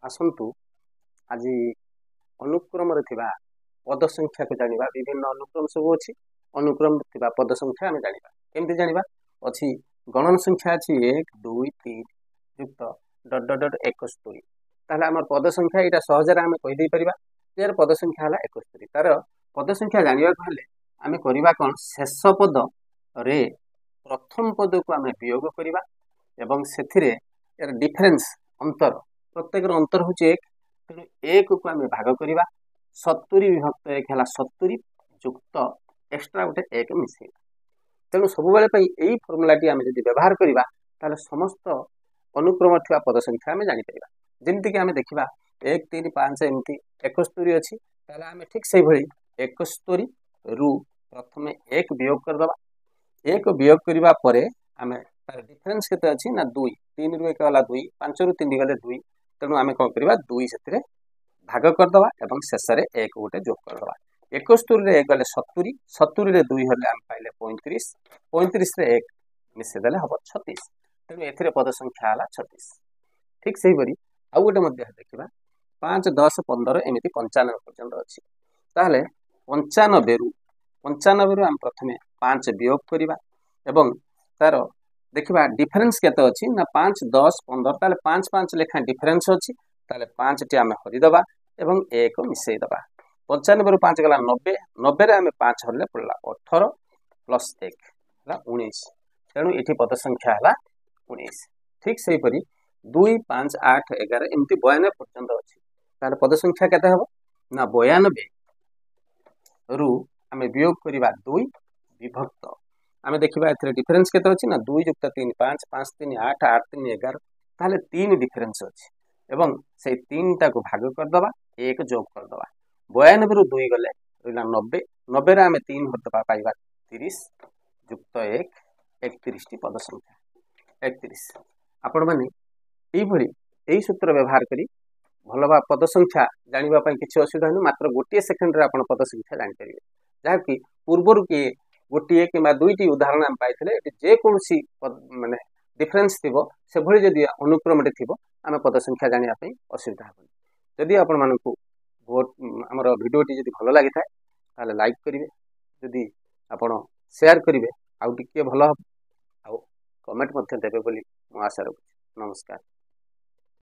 आसतु आज अनुक्रम पद संख्या को जाना विभिन्न अनुक्रम सब अच्छी अनुक्रम पद संख्या आम जाना केमती जाना अच्छी गणन संख्या अच्छी 1 2 3 युक्त डट डट डट 71 ताहले आम पद संख्या यहाँ सहजरे आम कहीदे पार यार पद संख्या है 71 तार पद संख्या जानवा आम करवा कौन शेष पद रे प्रथम पद को आम वियोग करवा एवं से डिफरेन्स अंतर प्रत्येक अंतर हूँ 1 तेणु 1 को आम भाग करवा 70 विभक्त 1 है 70 युक्त एक्सट्रा गोटे 1 मिसेगा तेणु सब यही फर्मुलाटी आम जब व्यवहार करवा समस्त अनुक्रम थी पद संख्या आम जापर जमीक आम देखा 1 3 5 एमती 71 अच्छी आम ठीक से 71 रु प्रथम 1 वियोग करदे 1 वियोग करने आम तार डिफरेन्स केते अच्छी ना 2 3 रु 1 गला 2 5 रु 3 गले 2 तेणु आम कौन करवा 2 से भाग करदे और शेष में 1 गोटे जोग करदे 71 रे 1 गले 70 70 रे 2 हेल्ले आम पाइले 35 35 रे 1 मिसेदेले हम 36 तेणु ए पद संख्या है 36 ठीक से ही आउ गोटे देखा 5 10 15 एमती 95 पर्यंत अच्छी ताहले 95 रु आम प्रथमे 5 वियोग करवा एवं तार देखा डिफरेन्स केते अच्छी ना 5 10 15 ताले 5 5 लेखा डिफरेन्स अच्छी ताले 5 टी आम हरिदबा एवं 1 मिसेदबा 95 रु 5 गला 90 90 रे आम 5 हरले पड़ला 18 प्लस 1 है 19 तेणु ये पद संख्या है 19 ठीक से 2 5 8 11 एमती 92 पर्यंत अच्छी तार पद संख्या केते हबो ना 92 रु आम वियोग करवा 2 विभक्त आम देखा ए डिफरेन्स केते अच्छी ना 2 युक्त 3 5 5 3 8 8 3 11 ताहले 3 डिफरेन्स अच्छी एवं से 3 टा को भाग करदबा 1 जोग करदबा 92 रु 2 गले रहा 90 90 रे आम 3 हरदबा पाइबा 30 युक्त 1 31 टी पद संख्या 31 आपण माने यही सूत्र व्यवहार करी भल पद संख्या जानापी किसी असुविधा नहीं मात्र गोटे सेकेंड रे आपण पद संख्या जापर जहाँकि पूर्वर किए गोटे कि 2टी उदाहरण आम पाई जेकोसी माने डिफरेन्स थी से भली जदि अनुक्रम थी आम पद संख्या जानापी असुविधा हेनी जदि आपण मानक आमर भिडियोटी जदि भल लगी था लाइक करेंगे जदि आपण शेयर करेंगे आउ टिके भल हम आउ कमेंट देवे बोली मु आशा रखुଛି नमस्कार।